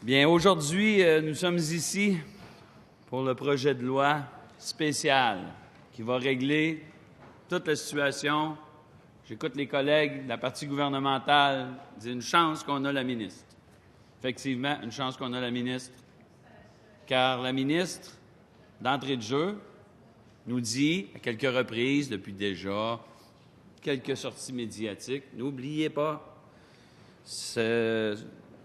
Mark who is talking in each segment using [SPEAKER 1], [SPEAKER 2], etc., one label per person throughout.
[SPEAKER 1] Bien, aujourd'hui, nous sommes ici pour le projet de loi spécial qui va régler toute la situation. J'écoute les collègues de la partie gouvernementale dire une chance qu'on a la ministre. Effectivement, une chance qu'on a la ministre, car la ministre, d'entrée de jeu, nous dit à quelques reprises, depuis déjà quelques sorties médiatiques, n'oubliez pas,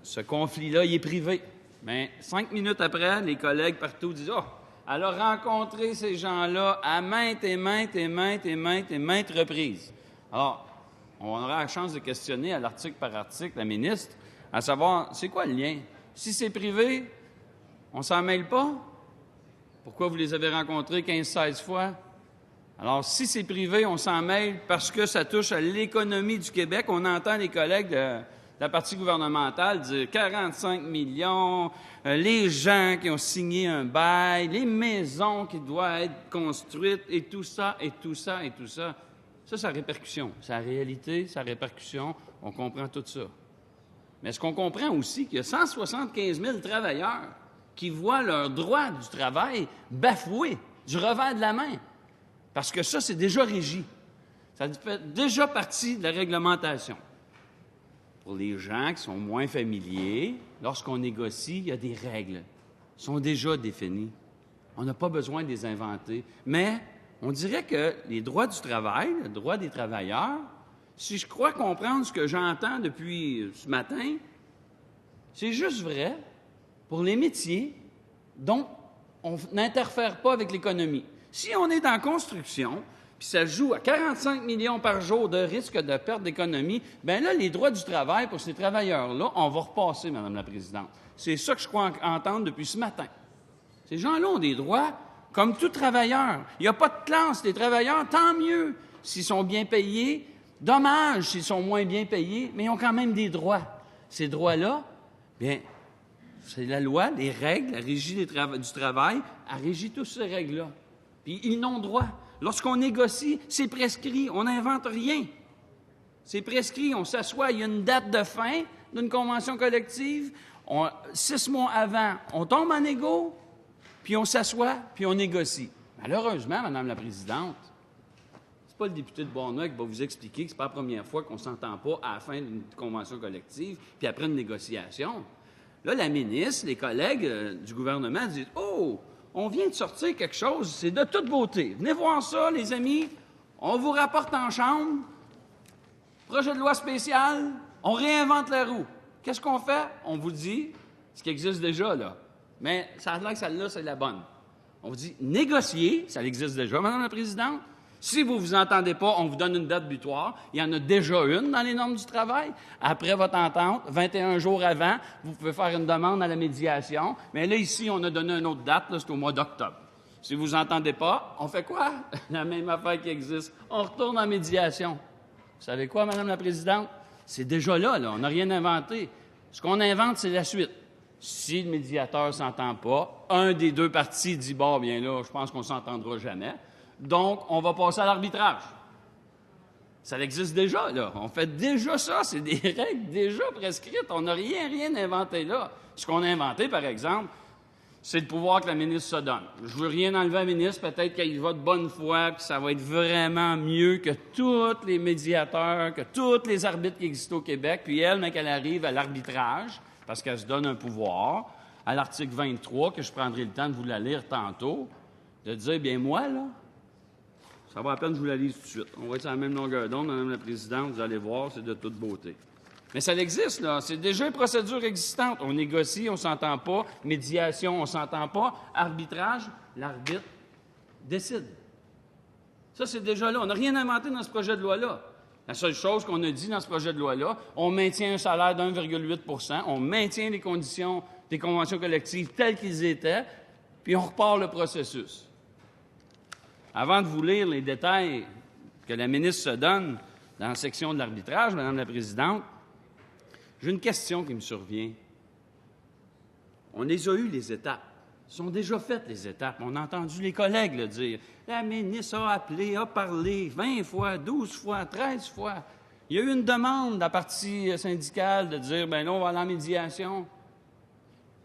[SPEAKER 1] ce conflit-là, il est privé. Mais 5 minutes après, les collègues partout disent « Oh, elle a rencontré ces gens-là à maintes reprises. » Alors, on aura la chance de questionner à l'article par article la ministre, à savoir, c'est quoi le lien? Si c'est privé, on s'en mêle pas? Pourquoi vous les avez rencontrés 15-16 fois? Alors, si c'est privé, on s'en mêle parce que ça touche à l'économie du Québec. On entend les collègues de la partie gouvernementale dire 45 millions, les gens qui ont signé un bail, les maisons qui doivent être construites, et tout ça. Ça, c'est la répercussion. C'est la réalité, c'est la répercussion. On comprend tout ça. Mais est-ce qu'on comprend aussi qu'il y a 175 000 travailleurs qui voient leur droit du travail bafoué du revers de la main? Parce que ça, c'est déjà régi. Ça fait déjà partie de la réglementation. Pour les gens qui sont moins familiers, lorsqu'on négocie, il y a des règles. Elles sont déjà définies. On n'a pas besoin de les inventer. Mais on dirait que les droits du travail, le droit des travailleurs, si je crois comprendre ce que j'entends depuis ce matin, c'est juste vrai pour les métiers dont on n'interfère pas avec l'économie. Si on est en construction, puis ça joue à 45 millions par jour de risque de perte d'économie, bien là, les droits du travail pour ces travailleurs-là, on va repasser, Madame la Présidente. C'est ça que je crois entendre depuis ce matin. Ces gens-là ont des droits comme tout travailleur. Il n'y a pas de classe. Les travailleurs, tant mieux s'ils sont bien payés. Dommage s'ils sont moins bien payés, mais ils ont quand même des droits. Ces droits-là, bien, c'est la loi, les règles, la régie du travail, elle régit toutes ces règles-là. Puis ils n'ont droit. Lorsqu'on négocie, c'est prescrit. On n'invente rien. C'est prescrit. On s'assoit. Il y a une date de fin d'une convention collective. 6 mois avant, on tombe en égo, puis on s'assoit, puis on négocie. Malheureusement, Madame la Présidente, c'est pas le député de Bourgneuf qui va vous expliquer que c'est pas la première fois qu'on s'entend pas à la fin d'une convention collective, puis après une négociation. Là, la ministre, les collègues du gouvernement disent « Oh! On vient de sortir quelque chose, c'est de toute beauté. Venez voir ça, les amis. On vous rapporte en chambre. Projet de loi spécial, on réinvente la roue. Qu'est-ce qu'on fait? On vous dit ce qui existe déjà, là. Mais ça a l'air que celle-là, c'est la bonne. On vous dit, négocier, ça existe déjà, Madame la Présidente. Si vous ne vous entendez pas, on vous donne une date butoir. Il y en a déjà une dans les normes du travail. Après votre entente, 21 jours avant, vous pouvez faire une demande à la médiation. Mais là, ici, on a donné une autre date, là, c'est au mois d'octobre. Si vous n'entendez pas, on fait quoi? La même affaire qui existe. On retourne en médiation. Vous savez quoi, Madame la Présidente? C'est déjà là. On n'a rien inventé. Ce qu'on invente, c'est la suite. Si le médiateur ne s'entend pas, un des deux parties dit « Bon, bien là, je pense qu'on ne s'entendra jamais ». Donc, on va passer à l'arbitrage. Ça existe déjà, là. On fait déjà ça. C'est des règles déjà prescrites. On n'a rien inventé là. Ce qu'on a inventé, par exemple, c'est le pouvoir que la ministre se donne. Je veux rien enlever à la ministre. Peut-être qu'elle y va de bonne foi, puis ça va être vraiment mieux que tous les médiateurs, que tous les arbitres qui existent au Québec. Puis elle, mais qu'elle arrive à l'arbitrage, parce qu'elle se donne un pouvoir, à l'article 23, que je prendrai le temps de vous la lire tantôt, de dire, bien moi, là, ça va à peine que je vous la lise tout de suite. On va être sur la même longueur d'onde, Madame la Présidente, vous allez voir, c'est de toute beauté. Mais ça existe, là. C'est déjà une procédure existante. On négocie, on ne s'entend pas. Médiation, on ne s'entend pas. Arbitrage, l'arbitre décide. Ça, c'est déjà là. On n'a rien inventé dans ce projet de loi-là. La seule chose qu'on a dit dans ce projet de loi-là, on maintient un salaire de 1,8 %, on maintient les conditions des conventions collectives telles qu'ils étaient, puis on repart le processus. Avant de vous lire les détails que la ministre se donne dans la section de l'arbitrage, Madame la Présidente, j'ai une question qui me survient. On les a eues, les étapes. Elles sont déjà faites, les étapes. On a entendu les collègues le dire. La ministre a appelé, a parlé 20 fois, 12 fois, 13 fois. Il y a eu une demande de la partie syndicale de dire, bien là, on va aller en médiation.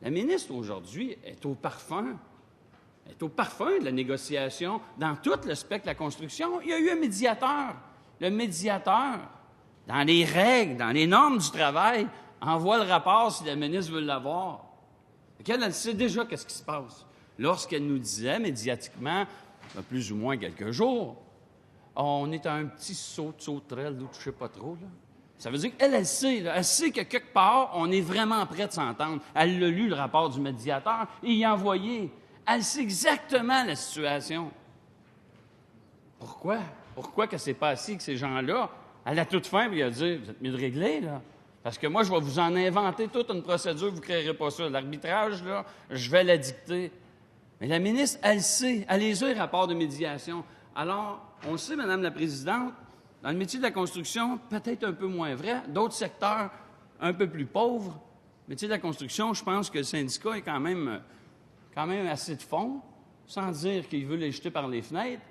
[SPEAKER 1] La ministre, aujourd'hui, est au parfum de la négociation dans tout le spectre de la construction. Il y a eu un médiateur. Le médiateur, dans les règles, dans les normes du travail, envoie le rapport si la ministre veut l'avoir. Elle sait déjà qu'est-ce qui se passe. Lorsqu'elle nous disait médiatiquement, il y a plus ou moins quelques jours, on est à un petit saut de sauterelle, ou je ne sais pas trop, là. Ça veut dire qu'elle sait, là, elle sait que quelque part, on est vraiment prêt de s'entendre. Elle l'a lu, le rapport du médiateur, et il a envoyé. Elle sait exactement la situation. Pourquoi? Pourquoi qu'elle ne s'est pas assise avec ces gens-là? Elle a toute faim, puis elle a dit, vous êtes mieux de régler, là. Parce que moi, je vais vous en inventer toute une procédure, vous ne créerez pas ça. L'arbitrage, là, je vais la dicter. Mais la ministre, elle sait, elle les a, les rapports de médiation. Alors, on le sait, Madame la Présidente, dans le métier de la construction, peut-être un peu moins vrai. D'autres secteurs, un peu plus pauvres. Le métier de la construction, je pense que le syndicat est quand même assez de fond, sans dire qu'il veut les jeter par les fenêtres.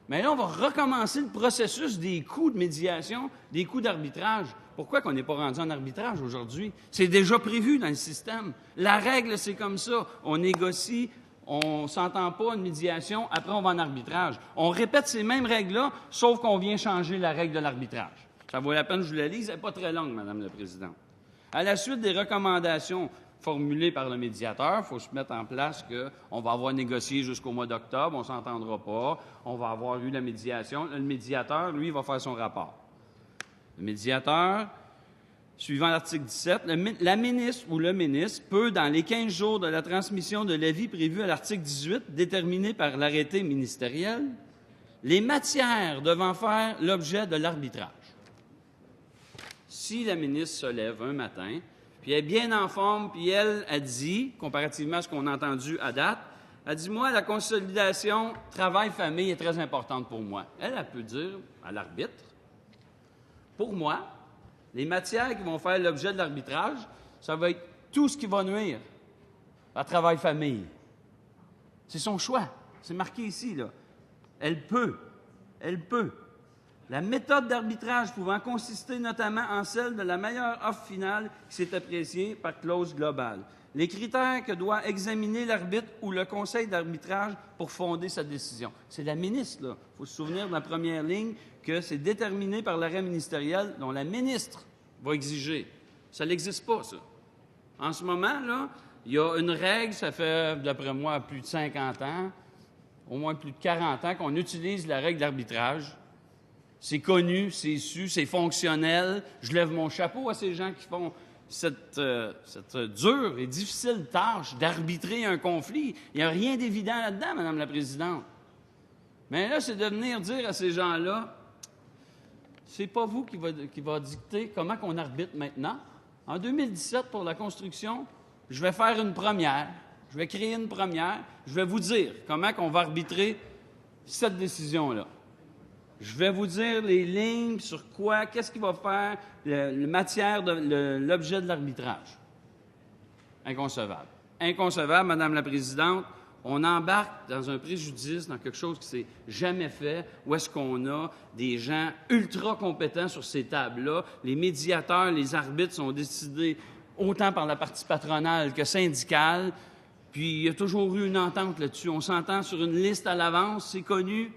[SPEAKER 1] Mais là, on va recommencer le processus des coûts de médiation, des coûts d'arbitrage. Pourquoi qu'on n'est pas rendu en arbitrage aujourd'hui? C'est déjà prévu dans le système. La règle, c'est comme ça. On négocie, on ne s'entend pas une médiation, après on va en arbitrage. On répète ces mêmes règles-là, sauf qu'on vient changer la règle de l'arbitrage. Ça vaut la peine que je vous la lise, elle n'est pas très longue, Madame la Présidente. À la suite des recommandations formulées par le médiateur, il faut se mettre en place qu'on va avoir négocié jusqu'au mois d'octobre, on ne s'entendra pas, on va avoir eu la médiation. Le médiateur, lui, va faire son rapport. Le médiateur, suivant l'article 17, la ministre ou le ministre peut, dans les 15 jours de la transmission de l'avis prévu à l'article 18, déterminer par l'arrêté ministériel les matières devant faire l'objet de l'arbitrage. Si la ministre se lève un matin, puis elle est bien en forme, puis elle a dit, comparativement à ce qu'on a entendu à date, elle dit, moi, la consolidation travail-famille est très importante pour moi. Elle peut dire à l'arbitre, pour moi, les matières qui vont faire l'objet de l'arbitrage, ça va être tout ce qui va nuire à travail-famille. C'est son choix. C'est marqué ici, là. Elle peut. La méthode d'arbitrage pouvant consister notamment en celle de la meilleure offre finale qui s'est appréciée par clause globale. Les critères que doit examiner l'arbitre ou le conseil d'arbitrage pour fonder sa décision. C'est la ministre, là. Il faut se souvenir de la première ligne que c'est déterminé par l'arrêt ministériel dont la ministre va exiger. Ça n'existe pas, ça. En ce moment, là, il y a une règle, ça fait, d'après moi, plus de 50 ans, au moins plus de 40 ans, qu'on utilise la règle d'arbitrage. C'est connu, c'est su, c'est fonctionnel. Je lève mon chapeau à ces gens qui font cette dure et difficile tâche d'arbitrer un conflit. Il n'y a rien d'évident là-dedans, Madame la Présidente. Mais là, c'est de venir dire à ces gens-là, c'est pas vous qui va dicter comment qu'on arbitre maintenant. En 2017, pour la construction, je vais faire une première. Je vais créer une première. Je vais vous dire comment qu'on va arbitrer cette décision-là. Je vais vous dire les lignes sur quoi, qu'est-ce qui va faire la matière de l'objet de l'arbitrage. Inconcevable. Inconcevable, Madame la Présidente. On embarque dans un préjudice, dans quelque chose qui s'est jamais fait, où est-ce qu'on a des gens ultra compétents sur ces tables-là. Les médiateurs, les arbitres sont décidés autant par la partie patronale que syndicale. Puis il y a toujours eu une entente là-dessus. On s'entend sur une liste à l'avance, c'est connu.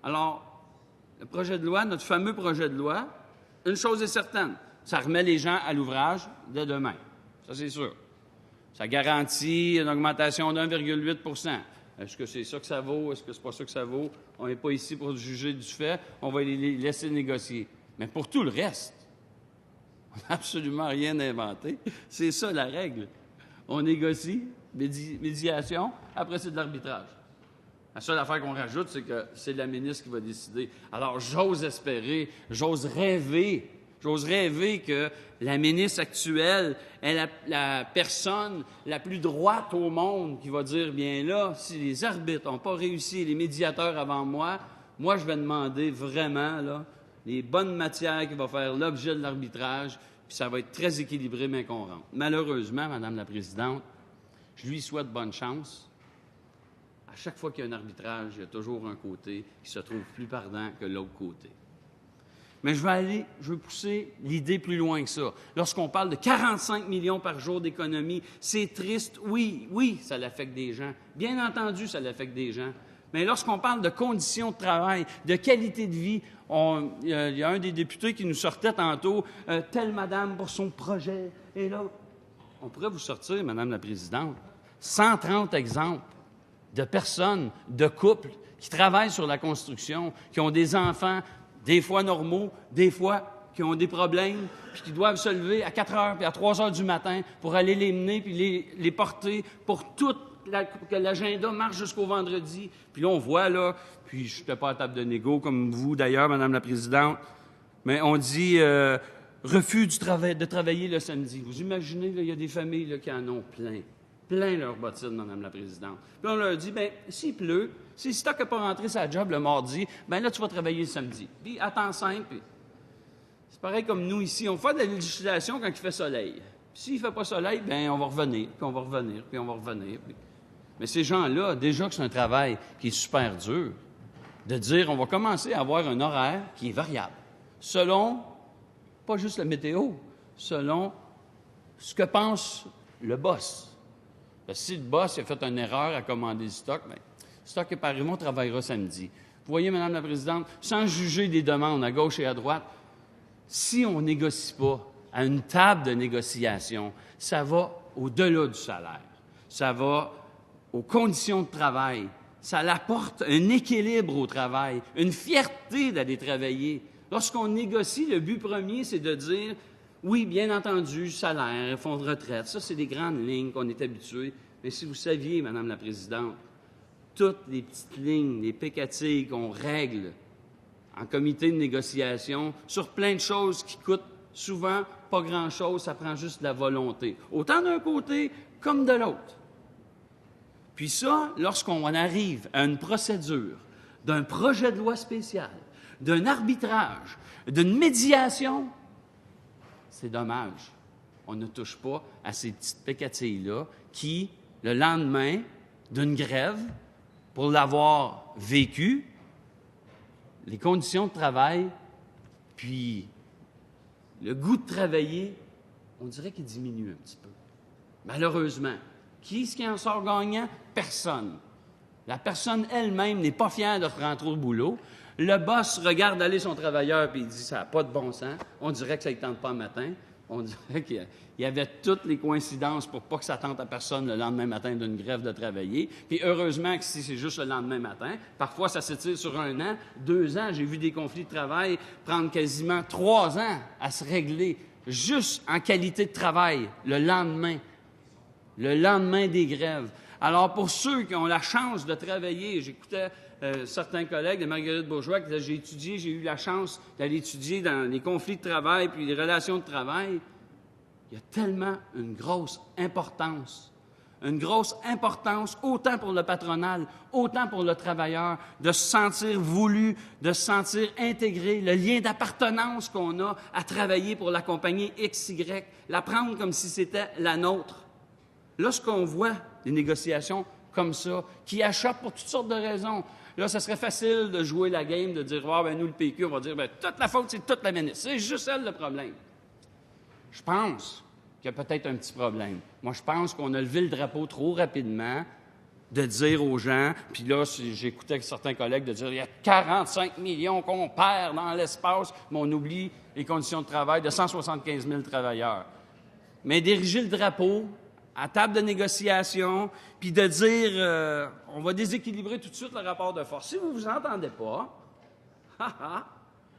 [SPEAKER 1] Alors, le projet de loi, notre fameux projet de loi, une chose est certaine, ça remet les gens à l'ouvrage dès demain. Ça, c'est sûr. Ça garantit une augmentation d'1,8 % Est-ce que c'est ça que ça vaut? Est-ce que c'est pas ça que ça vaut? On n'est pas ici pour juger du fait. On va les laisser négocier. Mais pour tout le reste, on n'a absolument rien inventé. C'est ça la règle. On négocie, médiation, après c'est de l'arbitrage. La seule affaire qu'on rajoute, c'est que c'est la ministre qui va décider. Alors, j'ose espérer, j'ose rêver que la ministre actuelle est la personne la plus droite au monde qui va dire, bien là, si les arbitres n'ont pas réussi, les médiateurs avant moi, je vais demander vraiment là, les bonnes matières qui vont faire l'objet de l'arbitrage, puis ça va être très équilibré, mais qu'on rentre. Malheureusement, Madame la Présidente, je lui souhaite bonne chance. À chaque fois qu'il y a un arbitrage, il y a toujours un côté qui se trouve plus perdant que l'autre côté. Mais je veux pousser l'idée plus loin que ça. Lorsqu'on parle de 45 millions par jour d'économie, c'est triste. Oui, ça l'affecte des gens. Bien entendu, ça l'affecte des gens. Mais lorsqu'on parle de conditions de travail, de qualité de vie, il y a un des députés qui nous sortait tantôt, telle madame pour son projet, et là, on pourrait vous sortir, Madame la Présidente, 130 exemples de personnes, de couples qui travaillent sur la construction, qui ont des enfants, des fois normaux, des fois qui ont des problèmes, puis qui doivent se lever à 4 heures puis à 3 heures du matin pour aller les mener puis les porter pour que l'agenda marche jusqu'au vendredi. Puis là, on voit, là, puis je n'étais pas à table de négo, comme vous d'ailleurs, Madame la Présidente, mais on dit refus de travailler le samedi. Vous imaginez, il y a des familles là, qui en ont plein leurs bottines, Madame la Présidente. Puis on leur dit, bien, s'il pleut, si tu n'as pas rentré sa job le mardi, bien là, tu vas travailler le samedi. Puis à temps simple, puis c'est pareil comme nous ici, on fait de la législation quand il fait soleil. Puis s'il ne fait pas soleil, bien, on va revenir, puis on va revenir, puis on va revenir. Puis... Mais ces gens-là, déjà que c'est un travail qui est super dur, de dire, on va commencer à avoir un horaire qui est variable, selon, pas juste la météo, selon ce que pense le boss. Parce que si le boss a fait une erreur à commander le stock, bien, le stock est pareil, on travaillera samedi. Vous voyez, Madame la Présidente, sans juger des demandes à gauche et à droite, si on ne négocie pas à une table de négociation, ça va au-delà du salaire. Ça va aux conditions de travail. Ça apporte un équilibre au travail, une fierté d'aller travailler. Lorsqu'on négocie, le but premier, c'est de dire, oui, bien entendu, salaire, fonds de retraite, ça, c'est des grandes lignes qu'on est habitué. Mais si vous saviez, Madame la Présidente, toutes les petites lignes, les pécatilles qu'on règle en comité de négociation sur plein de choses qui coûtent souvent pas grand-chose, ça prend juste de la volonté, autant d'un côté comme de l'autre. Puis ça, lorsqu'on arrive à une procédure d'un projet de loi spécial, d'un arbitrage, d'une médiation, c'est dommage. On ne touche pas à ces petites pécatilles-là qui, le lendemain d'une grève, pour l'avoir vécu, les conditions de travail, puis le goût de travailler, on dirait qu'il diminue un petit peu. Malheureusement. Qui est-ce qui en sort gagnant? Personne. La personne elle-même n'est pas fière de rentrer au boulot. Le boss regarde aller son travailleur et il dit « ça n'a pas de bon sens ». On dirait que ça ne tente pas le matin. On dirait qu'il y avait toutes les coïncidences pour pas que ça tente à personne le lendemain matin d'une grève de travailler. Puis heureusement que si c'est juste le lendemain matin, parfois ça s'étire sur 1 an, 2 ans. J'ai vu des conflits de travail prendre quasiment 3 ans à se régler juste en qualité de travail le lendemain des grèves. Alors, pour ceux qui ont la chance de travailler, j'écoutais certains collègues de Marguerite Bourgeois qui disaient j'ai eu la chance d'aller étudier dans les conflits de travail puis les relations de travail. Il y a tellement une grosse importance autant pour le patronal, autant pour le travailleur, de se sentir voulu, de se sentir intégré, le lien d'appartenance qu'on a à travailler pour la compagnie XY, la prendre comme si c'était la nôtre. Lorsqu'on voit des négociations comme ça, qui achoppent pour toutes sortes de raisons, là, ça serait facile de jouer la game, de dire « Ah, ben nous, le PQ, on va dire « toute la faute, c'est toute la ministre. C'est juste elle le problème. » Je pense qu'il y a peut-être un petit problème. Moi, je pense qu'on a levé le drapeau trop rapidement de dire aux gens, puis là, j'écoutais certains collègues de dire « Il y a 45 millions qu'on perd dans l'espace, mais on oublie les conditions de travail de 175 000 travailleurs. » Mais diriger le drapeau à table de négociation, puis de dire on va déséquilibrer tout de suite le rapport de force. Si vous ne vous entendez pas,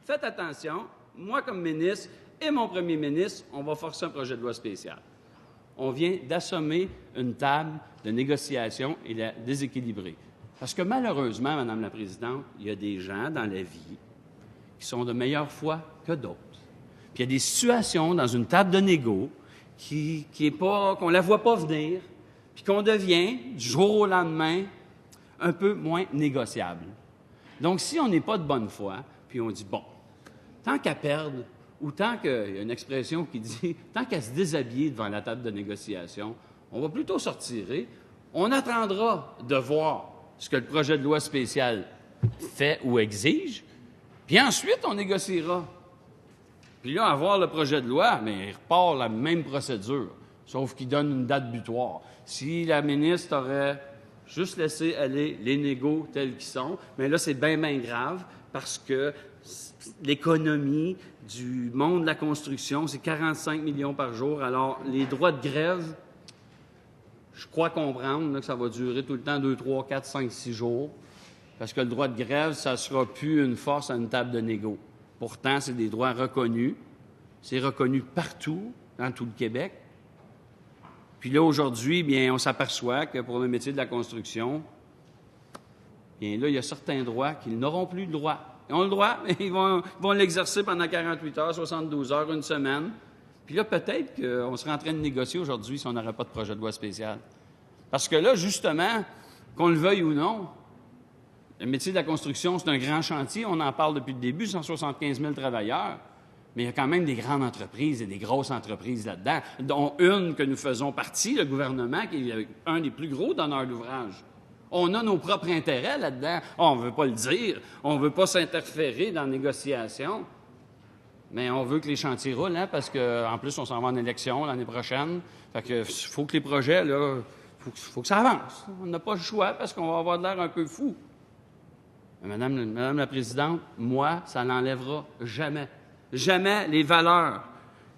[SPEAKER 1] faites attention, moi comme ministre et mon premier ministre, on va forcer un projet de loi spécial. On vient d'assommer une table de négociation et la déséquilibrer. Parce que malheureusement, Madame la Présidente, il y a des gens dans la vie qui sont de meilleure foi que d'autres. Puis il y a des situations dans une table de négo qu'on la voit pas venir, puis qu'on devient, du jour au lendemain, un peu moins négociable. Donc, si on n'est pas de bonne foi, puis on dit, bon, tant qu'à perdre, ou tant qu'il y a une expression qui dit, tant qu'à se déshabiller devant la table de négociation, on va plutôt se retirer, on attendra de voir ce que le projet de loi spécial fait ou exige, puis ensuite, on négociera. Puis là, à voir le projet de loi, mais il repart la même procédure, sauf qu'il donne une date butoir. Si la ministre aurait juste laissé aller les négos tels qu'ils sont, mais là, c'est bien, bien grave, parce que l'économie du monde de la construction, c'est 45 millions par jour. Alors, les droits de grève, je crois comprendre là, que ça va durer tout le temps 2, 3, 4, 5, 6 jours, parce que le droit de grève, ça ne sera plus une force à une table de négo. Pourtant, c'est des droits reconnus. C'est reconnu partout, dans tout le Québec. Puis là, aujourd'hui, bien, on s'aperçoit que pour le métier de la construction, bien là, il y a certains droits qu'ils n'auront plus le droit. Ils ont le droit, mais ils vont l'exercer pendant 48 heures, 72 heures, une semaine. Puis là, peut-être qu'on serait en train de négocier aujourd'hui si on n'aurait pas de projet de loi spécial. Parce que là, justement, qu'on le veuille ou non, le métier de la construction, c'est un grand chantier. On en parle depuis le début, 175 000 travailleurs. Mais il y a quand même des grandes entreprises et des grosses entreprises là-dedans, dont une que nous faisons partie, le gouvernement, qui est un des plus gros donneurs d'ouvrage. On a nos propres intérêts là-dedans. On ne veut pas le dire. On ne veut pas s'interférer dans la négociation. Mais on veut que les chantiers roulent, hein, parce qu'en plus, on s'en va en élection l'année prochaine. Fait que faut que les projets, là, faut que ça avance. On n'a pas le choix parce qu'on va avoir de l'air un peu fou. Mais Madame la Présidente, moi, ça n'enlèvera jamais. Jamais les valeurs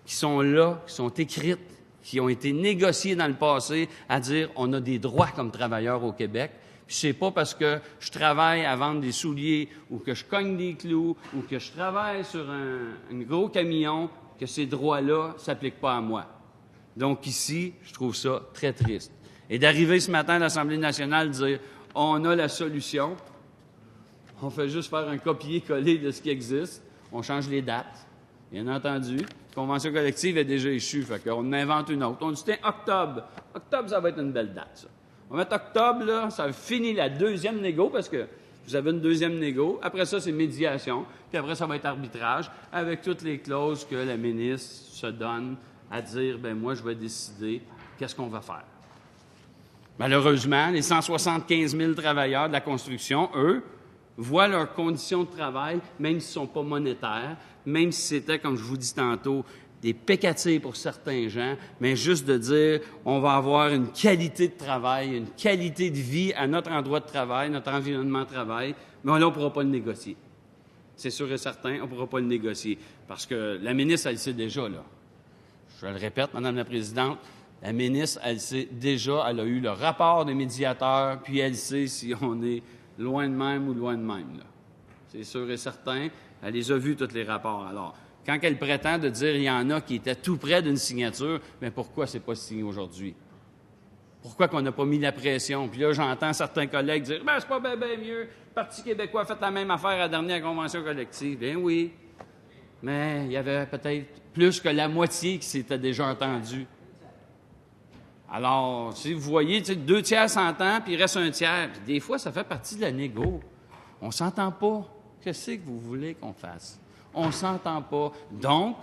[SPEAKER 1] qui sont là, qui sont écrites, qui ont été négociées dans le passé, à dire on a des droits comme travailleurs au Québec. Puis c'est pas parce que je travaille à vendre des souliers ou que je cogne des clous ou que je travaille sur un gros camion que ces droits-là ne s'appliquent pas à moi. Donc ici, je trouve ça très triste. Et d'arriver ce matin à l'Assemblée nationale dire on a la solution, on fait juste faire un copier-coller de ce qui existe. On change les dates, bien entendu. La convention collective est déjà échue, fait qu'on invente une autre. On dit, tiens, octobre. Octobre, ça va être une belle date, ça. On va mettre octobre, là, ça finit la deuxième négo, parce que vous avez une deuxième négo. Après ça, c'est médiation. Puis après, ça va être arbitrage, avec toutes les clauses que la ministre se donne à dire, bien, moi, je vais décider qu'est-ce qu'on va faire. Malheureusement, les 175 000 travailleurs de la construction, eux, voient leurs conditions de travail, même s'ils ne sont pas monétaires, même si c'était, comme je vous dis tantôt, des pécatires pour certains gens, mais juste de dire on va avoir une qualité de travail, une qualité de vie à notre endroit de travail, notre environnement de travail, mais là, on ne pourra pas le négocier. C'est sûr et certain, on ne pourra pas le négocier. Parce que la ministre, elle le sait déjà, là. Je le répète, Madame la Présidente, la ministre, elle sait déjà, elle a eu le rapport des médiateurs, puis elle sait si on est loin de même ou loin de même, là. C'est sûr et certain. Elle les a vus, tous les rapports. Alors, quand elle prétend de dire qu'il y en a qui étaient tout près d'une signature, bien pourquoi c'est pas signé aujourd'hui? Pourquoi qu'on n'a pas mis la pression? Puis là, j'entends certains collègues dire « Ben, c'est pas bien mieux. Le Parti québécois a fait la même affaire à la dernière convention collective. » Bien oui. Mais il y avait peut-être plus que la moitié qui s'était déjà entendu. Alors, si vous voyez, 2 tiers s'entendent, puis il reste 1 tiers. Puis des fois, ça fait partie de la négo. On s'entend pas. Qu'est-ce que vous voulez qu'on fasse? On s'entend pas. Donc,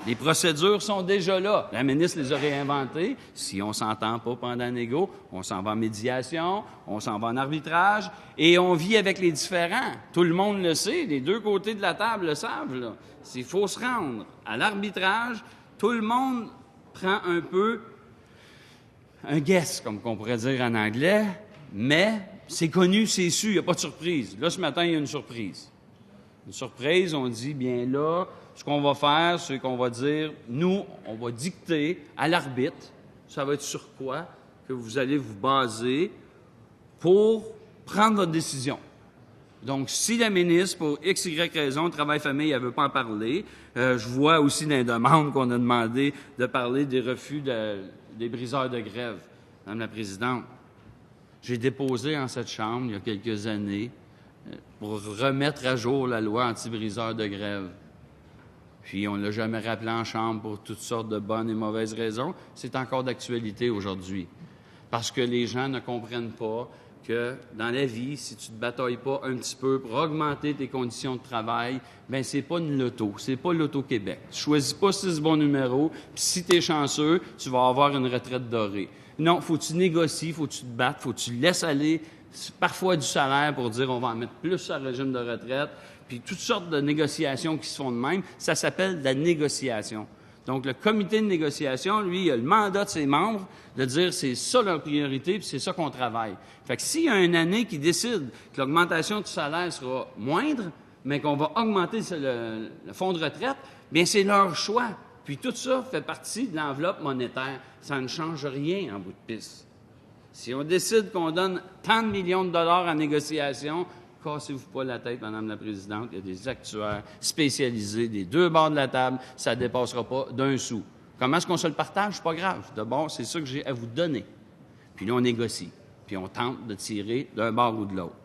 [SPEAKER 1] les procédures sont déjà là. La ministre les a réinventées. Si on s'entend pas pendant la négo, on s'en va en médiation, on s'en va en arbitrage, et on vit avec les différends. Tout le monde le sait, les deux côtés de la table le savent, là. S'il faut se rendre à l'arbitrage, tout le monde prend un peu un guess, comme qu'on pourrait dire en anglais, mais c'est connu, c'est su, il n'y a pas de surprise. Là, ce matin, il y a une surprise. Une surprise, on dit, bien là, ce qu'on va faire, c'est qu'on va dire, nous, on va dicter à l'arbitre, ça va être sur quoi que vous allez vous baser pour prendre votre décision. Donc, si la ministre, pour X, Y raison, travail-famille, elle ne veut pas en parler, je vois aussi dans les demandes qu'on a demandé de parler des refus des briseurs de grève. Madame la Présidente, j'ai déposé en cette Chambre, il y a quelques années, pour remettre à jour la loi anti-briseurs de grève. Puis on ne l'a jamais rappelé en Chambre pour toutes sortes de bonnes et mauvaises raisons. C'est encore d'actualité aujourd'hui. Parce que les gens ne comprennent pas que dans la vie, si tu ne te batailles pas un petit peu pour augmenter tes conditions de travail, bien, c'est pas une loto, c'est pas l'Auto-Québec. Tu choisis pas 6 bons numéros, puis si tu es chanceux, tu vas avoir une retraite dorée. Non, faut que tu négocies, faut que tu te battes, faut que tu laisses aller parfois du salaire pour dire on va en mettre plus sur le régime de retraite, puis toutes sortes de négociations qui se font de même. Ça s'appelle de la négociation. Donc, le comité de négociation, lui, il a le mandat de ses membres de dire c'est ça leur priorité, puis c'est ça qu'on travaille. Fait que s'il y a une année qui décide que l'augmentation du salaire sera moindre, mais qu'on va augmenter le fonds de retraite, bien, c'est leur choix. Puis tout ça fait partie de l'enveloppe monétaire. Ça ne change rien en bout de piste. Si on décide qu'on donne tant de millions de dollars en négociation, cassez-vous pas la tête, Madame la Présidente. Il y a des actuaires spécialisés des deux bords de la table. Ça ne dépassera pas d'un sou. Comment est-ce qu'on se le partage? Pas grave. D'abord, c'est ça que j'ai à vous donner. Puis là, on négocie. Puis on tente de tirer d'un bord ou de l'autre.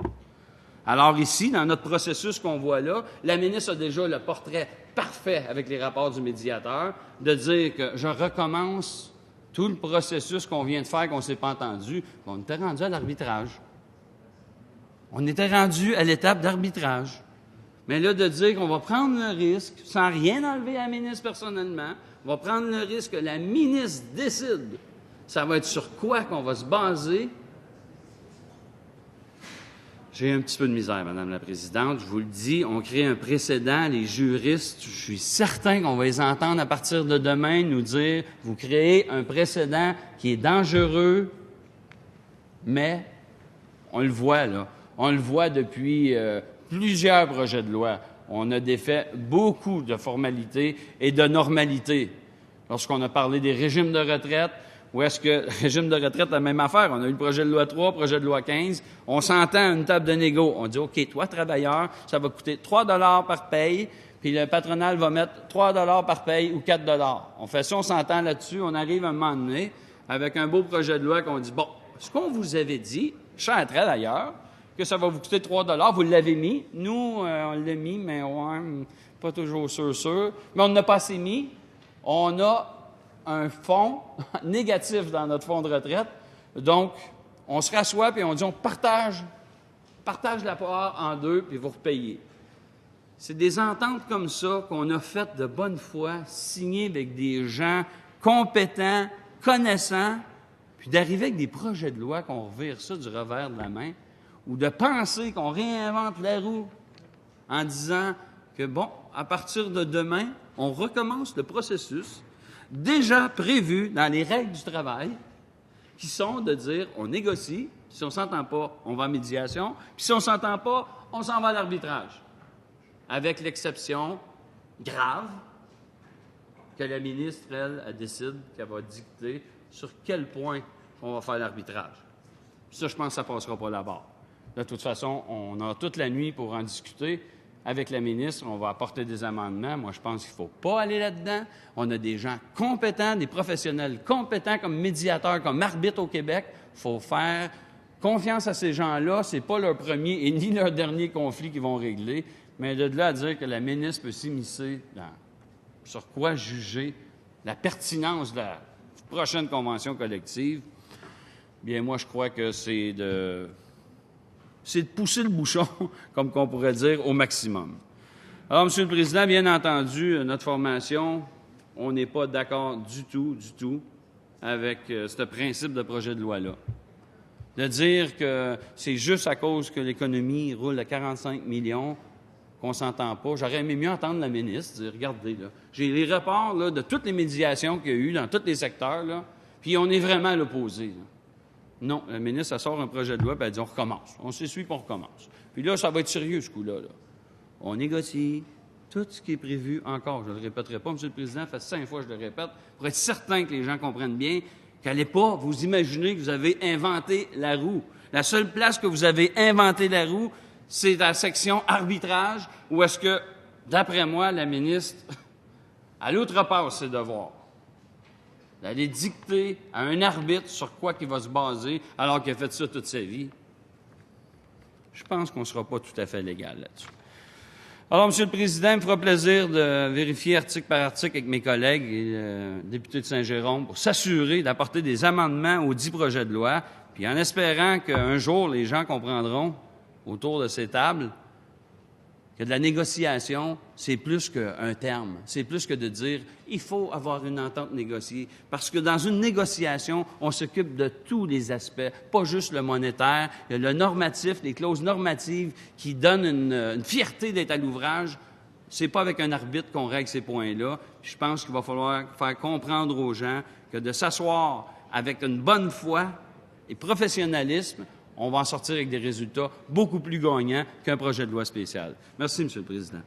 [SPEAKER 1] Alors ici, dans notre processus qu'on voit là, la ministre a déjà le portrait parfait avec les rapports du médiateur, de dire que je recommence tout le processus qu'on vient de faire, qu'on ne s'est pas entendu. On était rendu à l'arbitrage. On était rendu à l'étape d'arbitrage. Mais là, de dire qu'on va prendre le risque, sans rien enlever à la ministre personnellement, on va prendre le risque que la ministre décide. Ça va être sur quoi qu'on va se baser. J'ai un petit peu de misère, Madame la Présidente. Je vous le dis, on crée un précédent. Les juristes, je suis certain qu'on va les entendre à partir de demain nous dire « Vous créez un précédent qui est dangereux, mais on le voit, là. On le voit depuis plusieurs projets de loi. On a défait beaucoup de formalités et de normalités. Lorsqu'on a parlé des régimes de retraite, où est-ce que le régime de retraite, la même affaire. On a eu le projet de loi 3, projet de loi 15. On s'entend à une table de négo. On dit, OK, toi, travailleur, ça va coûter 3 $ par paye, puis le patronal va mettre 3 $ par paye ou 4 $. On fait ça, on s'entend là-dessus. On arrive à un moment donné avec un beau projet de loi qu'on dit, bon, ce qu'on vous avait dit, cher travailleur, que ça va vous coûter 3 $, vous l'avez mis. Nous, on l'a mis, mais ouais, pas toujours sûr. Mais on n'a pas assez mis. On a un fonds négatif dans notre fonds de retraite. Donc, on se rassoit et on dit on partage la part en deux puis vous repayez. C'est des ententes comme ça qu'on a faites de bonne foi, signées avec des gens compétents, connaissants, puis d'arriver avec des projets de loi qu'on revire ça du revers de la main, ou de penser qu'on réinvente la roue en disant que, bon, à partir de demain, on recommence le processus déjà prévu dans les règles du travail, qui sont de dire, on négocie, si on ne s'entend pas, on va en médiation, puis si on ne s'entend pas, on s'en va à l'arbitrage. Avec l'exception grave que la ministre, elle décide qu'elle va dicter sur quel point on va faire l'arbitrage. Ça, je pense que ça ne passera pas là-bas. De toute façon, on a toute la nuit pour en discuter. Avec la ministre, on va apporter des amendements. Moi, je pense qu'il ne faut pas aller là-dedans. On a des gens compétents, des professionnels compétents comme médiateurs, comme arbitres au Québec. Il faut faire confiance à ces gens-là. Ce n'est pas leur premier et ni leur dernier conflit qu'ils vont régler. Mais de là à dire que la ministre peut s'immiscer sur quoi juger la pertinence de la prochaine convention collective, bien, moi, je crois que c'est de pousser le bouchon, comme qu'on pourrait dire, au maximum. Alors, Monsieur le Président, bien entendu, notre formation, on n'est pas d'accord du tout avec ce principe de projet de loi-là. De dire que c'est juste à cause que l'économie roule à 45 millions qu'on ne s'entend pas. J'aurais aimé mieux entendre la ministre dire, regardez, là, j'ai les rapports là, de toutes les médiations qu'il y a eu dans tous les secteurs, là, puis on est vraiment à l'opposé. Là. Non, la ministre, elle sort un projet de loi, puis elle dit, on recommence. On s'essuie, puis on recommence. Puis là, ça va être sérieux, ce coup-là. Là. On négocie tout ce qui est prévu encore. Je ne le répéterai pas, Monsieur le Président, ça fait 5 fois que je le répète, pour être certain que les gens comprennent bien qu'allez pas vous imaginer que vous avez inventé la roue. La seule place que vous avez inventé la roue, c'est la section arbitrage, où est-ce que, d'après moi, la ministre, elle outrepasse ses devoirs. D'aller dicter à un arbitre sur quoi il va se baser, alors qu'il a fait ça toute sa vie. Je pense qu'on ne sera pas tout à fait légal là-dessus. Alors, Monsieur le Président, il me fera plaisir de vérifier article par article avec mes collègues et le député de Saint-Jérôme pour s'assurer d'apporter des amendements aux 10 projets de loi, puis en espérant qu'un jour, les gens comprendront autour de ces tables que de la négociation, c'est plus qu'un terme. C'est plus que de dire il faut avoir une entente négociée. Parce que dans une négociation, on s'occupe de tous les aspects, pas juste le monétaire. Il y a le normatif, les clauses normatives qui donnent une fierté d'être à l'ouvrage. C'est pas avec un arbitre qu'on règle ces points-là. Je pense qu'il va falloir faire comprendre aux gens que de s'asseoir avec une bonne foi et professionnalisme, on va en sortir avec des résultats beaucoup plus gagnants qu'un projet de loi spécial. Merci, M. le Président.